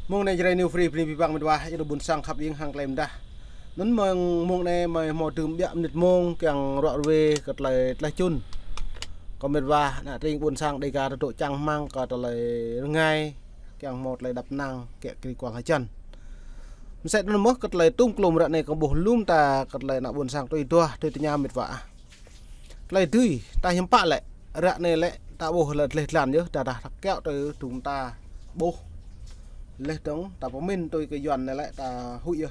mong này chơi new free free bang mình qua giờ buồn sang khắp yên hàng lem dah nón mong này mà mò từ biạm nịt mong càng rọ về cật lại chun còn mình qua nãy trên buồn sang đây cả độ trăng mang cả lại ngay càng một lại đập năng kẹt kỳ quảng hai chân sẽ nó mất cật lại tung lùm đoạn này còn bổ lùm ta cật lại nãy buồn sang tôi nhà mệt vạ lại tươi ta hiếm pạ lại đoạn này lại ta bổ là lệch làn nhớ ta kéo tới chúng ta bổ lên trống ta có mình tôi cái dọn này lại ta hụi à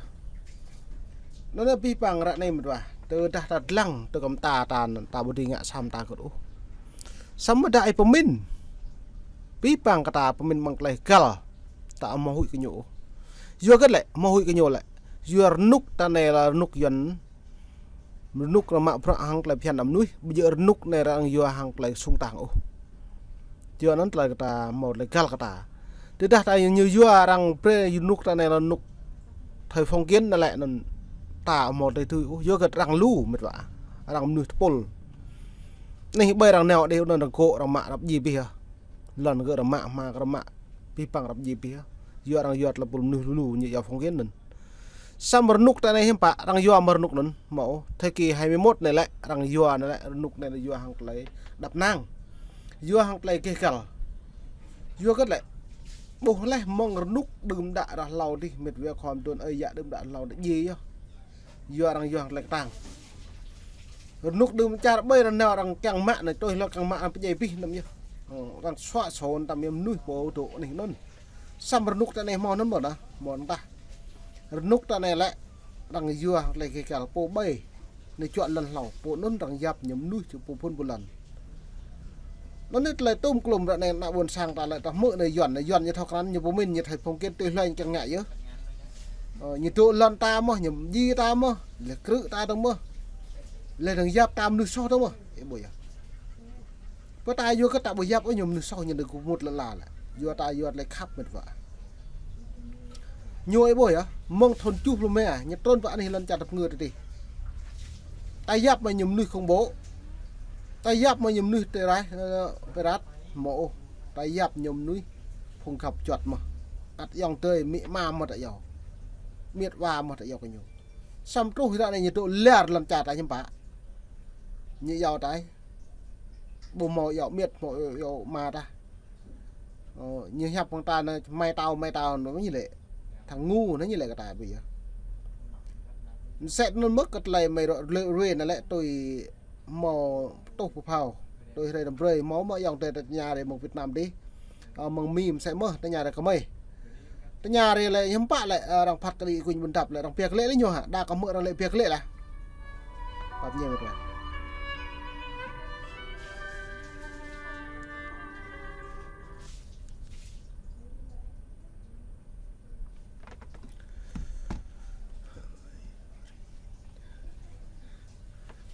nó là pi bằng rạ này một vài tôi ta lăng tôi cầm ta body ngạ sam ta cỡ sama đại của mình pi bằng ta của mình bằng lại gal ta mau hụi cái nhổ vừa cái lại mau hụi cái nhổ lại vừa nút ta này là nút dọn nút là mạo phượng hàng lại phiền nằm núi bây giờ nút này là vừa hàng lại sung tàng ô chưa nó lại ta một lại gal ta thế ta tại như vua rằng pre nút ta này là nút thời phong kiến là lại là ta một đời thứ vua gật rằng lú mệt vả rằng nuôi pol này bây rằng nào đều là cộ rằng mạ gì bia lần gỡ rằng mạ mà rằng mạ pi bằng rằng gì bia vua rằng vua là pol nuôi lú như giờ phong kiến mình sam nút ta này hiểm bạ rằng vua nút nấn mẫu thời kỳ 21 này lại rằng vua này lại nút này là vua hàng lấy đập nang vua hàng lấy kê cào vua cất lại bố lại mong nút đừng đã ra lầu đi mệt về còn tuần ấy dạ đừng đã lầu để gì á giờ đang giờ lại tàng nút đừng cha bây giờ nào đang càng mạng này tôi là càng mạng bây giờ pi nằm như đang xóa sồn tạm em nuôi bộ tổ này nó xăm nút ta này mò nó mở đó mòn ta nút ta này lại đang giờ lại cái cả bộ bay này chọn lần lầu bộ nó đang dập nhầm nuôi chụp bộ phun một lần nó nít lại tôm cùm đoạn này buồn sang ta lại ta mượn này dọn như thao khán như bố mình như thầy phong kiến tôi lên chẳng ngại chứ như tôi lần ta mà như gì ta mà là cự ta đâu mà lên thằng giáp tam nước sau đâu mà em bồi à có ta vô cái tạo bồi giáp ở nhầm nước sau nhận được một lần là vô ta vô lại khắp mệt vợ nhiều ấy bồi à mong thôn chụp luôn mẹ à như tôn vợ này lần chặt đập người thì tay giáp mà nhầm nước không bố tay giáp mà nhầm núi tê rái rát mộ tay giáp nhầm núi phùng khập chuột mà đặt dòng tươi mị ma mà tại dầu miệt và mà tại dầu cái nhiều xong trôi ra này nhiệt độ lẹt làm chả tại nhầm bả như dầu tại bù mò dầu miệt mò dầu mà ta như hẹp con ta này may tao nó như lệ thằng ngu nó như lệ cái tài bây giờ sẽ nó mất cái này mày rồi lệ này lại tôi mò tô phụ phào tôi đây làm rơi máu mở dòng tới nhà để một Việt Nam đi mừng mìm sẽ mở tới nhà này có mày tới nhà này lại hiếm bạ lại đang phạt cái gì quỳnh buồn tập lại đang việc lễ đấy nhiều hả đã có mượn đang lễ việc lễ là bao nhiêu vậy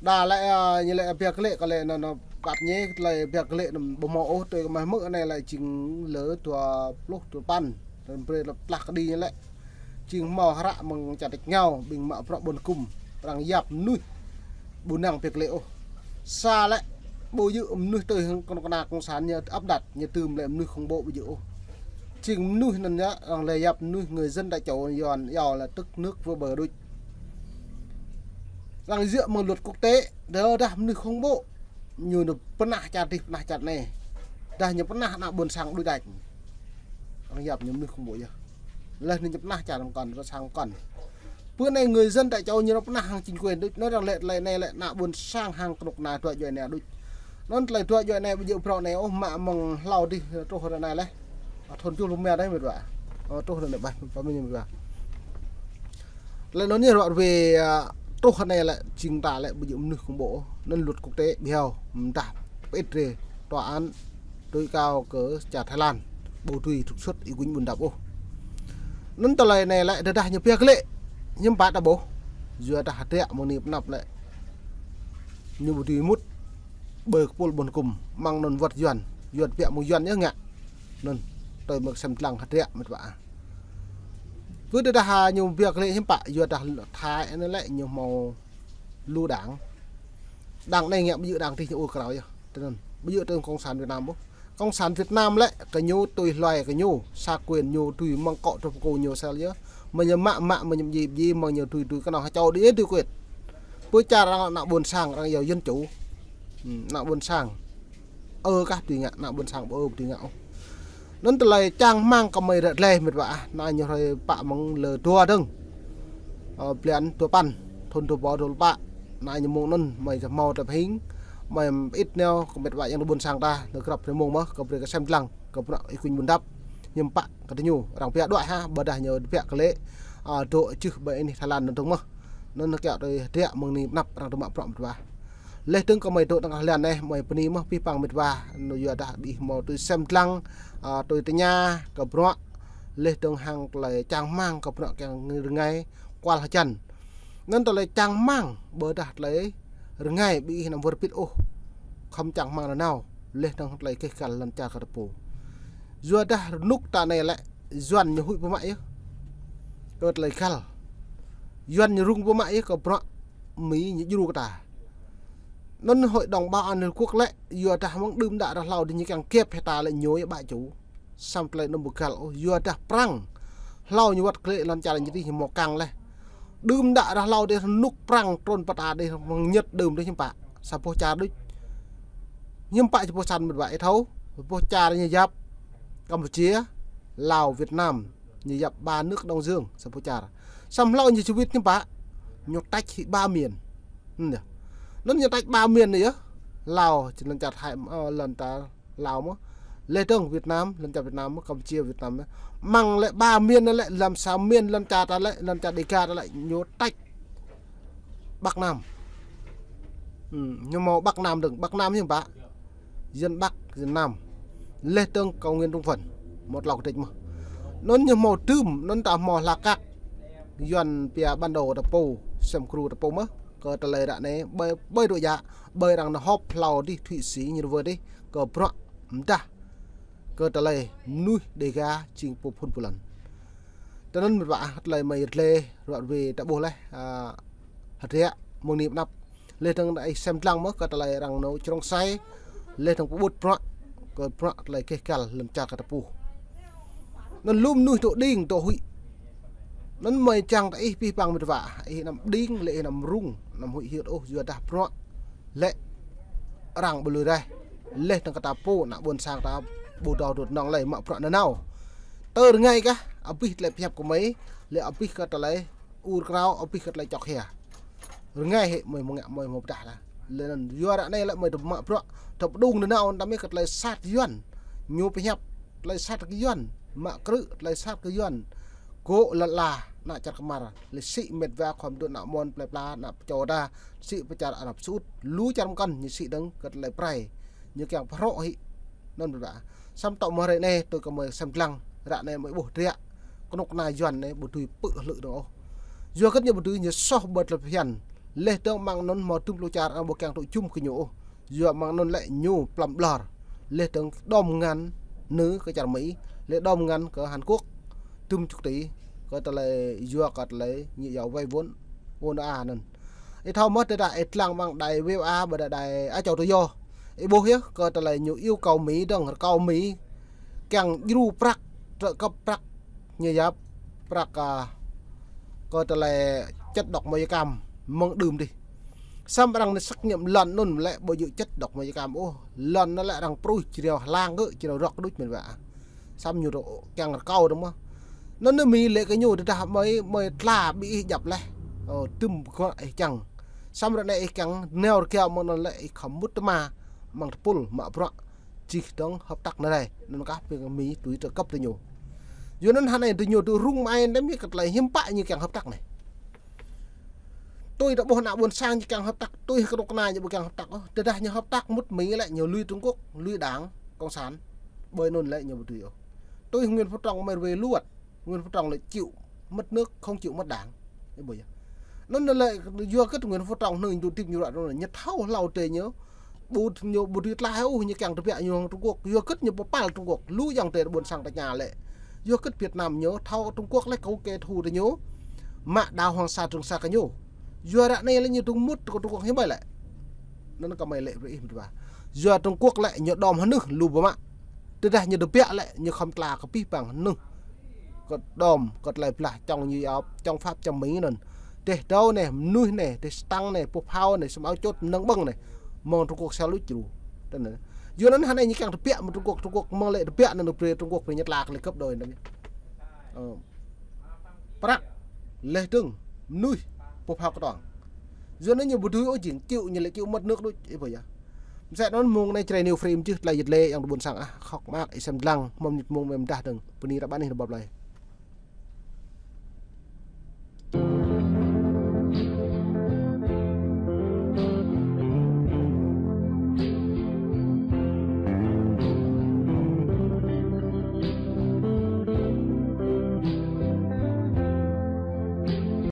đà lại như lại việc lệ có lẽ nó bắt nhé lại việc lệ nó bộ mẫu tôi mà mỡ này lại chính lỡ tua lúc tua pan rồi là lạc đi như lại chính mò hara mừng chặt địch nhau bình mạo pro buồn cùng rằng dập nuôi buồn năng việc lệ xa lại bồi dưỡng nuôi tôi con nào con sán như áp đặt như tùm lại nuôi không bộ bồi dưỡng chính nuôi nên nhá rằng là dập nuôi người dân đại chỗ giòn giò là tức nước vô bờ đôi rằng dựa một luật quốc tế đó đam nước không bộ như được phân nạ chặt này đây nhập phân nạ nào buồn sang đôi gạch đang nhập nhóm nước không bộ giờ lên nhập nạ chặt còn nó sang còn bữa nay người dân tại châu như nó phân nạ hàng chính quyền nó rằng lệ này lại nạ buồn sang hàng cục nào tuổi rồi này đôi nó lại tuổi rồi này bây giờ pro này ôm mạ mong lau đi trôi hồi này đấy thôn chu lùng mè đấy mệt vả trôi hồi này bạn có mình mệt vả lại nói như vậy về tốt hơn này lại trình tả lại bây giờ nước không bộ nên luật quốc tế bèo đạt ít về tòa án tối cao cỡ trả Thái Lan bầu tùy trục xuất ý quỳnh buồn đạp ô nên tờ này lại được đại nhập việc lệ nhưng bạn đã bố vừa đã hạt một niệm nạp lại như một tùy mút bờ pol buồn cùng mang nền vật dần vẹn một dần nhớ ngạ nên tôi mặc xem lăng hạt mất vả cứ đưa ra nhiều việc lệ hiếm bạ vừa đặt thái nó lại nhiều màu lưu đảng này nghe bây giờ đảng thì ô cái nào vậy cho nên bây giờ tôi cộng sản Việt Nam bố Cộng sản Việt Nam lại cái nhu tùy loài cái nhu xa quyền nhu tùy mang cọ trong cô nhiều sao nhớ mà nhớ mạ mà nhầm gì mà nhiều tùy cái nào hay cho đi tùy quyền với cha rằng nạo buồn sang rằng nhiều dân chủ nạo buồn sang các tùy ngạ nạo buồn sang tùy ngạo nên từ lại trang mang cầm mày rợt lê mệt vạ này nhiều thời bạ mong lờ tua đừng plan tua pan thôn tua bò tua bạ này nhiều mong nên màyจะmò tập hình mày ít neo còn mệt vạ yang buồn sang ta được gặp cái mong mà gặp cái xem lăng gặp lại quỳnh buồn đắp nhưng bạ cái nhu rằng phe đoạn ha bờ đài nhiều phe cái lệ độ chứ bởi này Thái Lan nó đúng mà nên nó kẹo đây rẻ mừng ni nắp rằng tụi mạ prọm và lê tương có mày độ đang Thái này mày peni mà pi pang mệt và nó giờ đã bị mò từ xem lăng tôi tới nhà gặp nó lê tương hàng lại trang mang gặp nó càng ngay qua là chân nên tôi lại trang mang bờ đạt lấy ngay bị nằm vừa pít ô không chẳng mang là nào lê tương lại cái cả lần cha cả bù giờ đã nút ta này lại doan như hụi bố mày cơ lại khal doan như rung bố mày có bọ mỹ như du ta nên hội đồng bảo an liên quốc lệ giờ ta mong đâm đã lao đi như càng kẹp hay ta lại nhối bại chủ sam play nó bực khal giờ ta prang lao như vật lệ lần cha là như thế một càng lên đâm đã lao đi nút prang trôn pata đi nhật đâm đấy chứ bạn sao po cha đấy nhưng bạn cho po san một vậy thấu po cha như giáp Campuchia, Lào, Việt Nam như dập ba nước Đông Dương, Sapuchar. Xong lâu như chú biết nhưng bà nhột tách thì ba miền. Nó nhột tách ba miền này á. Lào chỉ lần chặt hai lần ta Lào mà. Lê Đông Việt Nam, lần chặt Việt Nam, Campuchia Việt Nam. Mang lại ba miền nó lại làm sao miền lần chặt ta lại lần chặt đi ca ta lại nhột tách Bắc Nam. Nhưng mà Bắc Nam đừng Bắc Nam nhưng bà dân Bắc, dân Nam. Lê Tương cầu nguyên trung phần một lọc tịch mà nó như màu trùm nó tạo màu là các dần bia ban đầu tập bù xem crew tập bù mất cờ trả lời đã này bơi đội dạ bơi rằng nó hop lào đi Thụy Sĩ như vừa đi cờ pro ta cờ trả lời nuôi đề ga trình phục phun một lần cho nên một bạn lời mày lê rồi về đã bù này hạt rẻ một niệm nắp Lê Tương đã xem lăng mất cờ trả lời rằng nó trong say Lê Tương bút pro còn pro lại cái cả lần cha cả tapu nó lùm nuôi tổ điên tổ hụi nó mày chàng tại pi bằng một vả ấy nằm điên lệ nằm rung nằm hụi hiện ô vừa đạp pro lệ rằng bự đây lệ thằng cả tapu nãy buồn sang ta bù đầu đột nòng lại mạo pro nào tơ ngay cả ở pi lại hẹp của mấy lệ ở pi cả lại u cao ở pi cả lại chọc hè ngay hệ mười một đả là lên vừa đã này lại mười tập mạo pro tập đung đến nào đam mê cật lại sát yuan nhiều bị hẹp lại sát cái yuan mạ cự lại sát cái yuan cố là nạ chặt kamar lại sĩ mệt vàความđột nạo mòn plei pla nạ cho đa sĩประจัด Ả Rập Xê Út lú chăm con như sĩ đấng cật lại pray như kiểu pro hi nên bà xăm tọt mà đây này tôi có mời xem lăng rạ này mới bổ rẹ con nóc này yuan này bổ tùy bự lự đó vừa cất như bổ tùy như so bật lập hiền lê tương mang non mò tung lô chả một càng tội chung cái nhổ vừa mang non lại nhổ plum blur lê tương đom ngắn nữ cái chả Mỹ lê đom ngắn ở Hàn Quốc tung chục tỷ có tờ lại vừa có lấy nhiều giàu vay vốn nên cái thao mất đại làng bằng đại VA và đại ai chầu tôi vô cái bố hiếc có tờ lại nhiều yêu cầu Mỹ đừng cầu Mỹ càng du prak trợ cấp prak như giáp prak có tờ lại chất độc mây cam mong đùm đi xong rằng xác nghiệm lần luôn lại bao nhiêu chất độc mây cam ô lần nó lại rằng pro chỉ điều lang cứ chỉ điều rọc đút mình vậy xong nhiều độ càng là cao đúng không nó mi lệ cái nhiều ta mới là bị dập lại tùm con ấy chẳng xong rồi này càng neo keo mà nó lại khẩm bút mà bằng pul mà pro chỉต้องhợp tác này nó các việc Mỹ túi trợ cấp từ nhiều cho nên hắn này từ nhiều từ rung mai đến biết lại hiếm bại như càng hợp tác này tôi đã buồn buồn sang như càng hợp tác tôi cái độc này như càng hợp tác từ đây như hợp tác mất Mỹ lại nhiều lui Trung Quốc lui Đảng Cộng sản bơi nôn lại nhiều một điều tôi nguyên phúc trọng mày về luôn nguyên phúc trọng lại chịu mất nước không chịu mất Đảng bây giờ nó lại vừa kết nguyên phúc trọng nơi tôi tìm nhiều đoạn rồi nhật thâu lâu tề nhớ bù nhiều bù tuyệt lai như càng thực hiện nhiều Trung Quốc vừa kết nhiều ba Trung Quốc lui dòng tề buồn sang tại nhà lệ vừa kết Việt Nam nhớ thâu Trung Quốc lại câu kê thù để nhớ mạ đào Hoàng Sa Trường Sa cái nhớ giờ đã này là như Trung Mút của Trung Quốc như vậy lại nó có mày lệ với im và giờ Trung Quốc lại nhớ đòm hơn nước lù bờ mạ từ đây như được bịa lại như không là có pi bằng nưng có đom có lại là trong như áo trong pháp trong mấy lần để đâu này nuôi này để tăng này phục hao này xong áo chốt nâng băng này mong Trung Quốc sao lút chủ tên này dù nó này như càng được bịa mà Trung Quốc mong lệ được bịa nên được Trung Quốc về Nhật Lạc lại cấp đời này bắt lệ trưng nuôi phục hao cái toàn dù nó nhiều bữa thứ ôi chịu chịu như lại chịu mất nước đôi vậy à sẽ nó mông này chơi new frame chứ là dịch lệ yang buồn sang khóc mát xem lăng mong nhật mông em đã từng bữa nay đã bán hình bọc này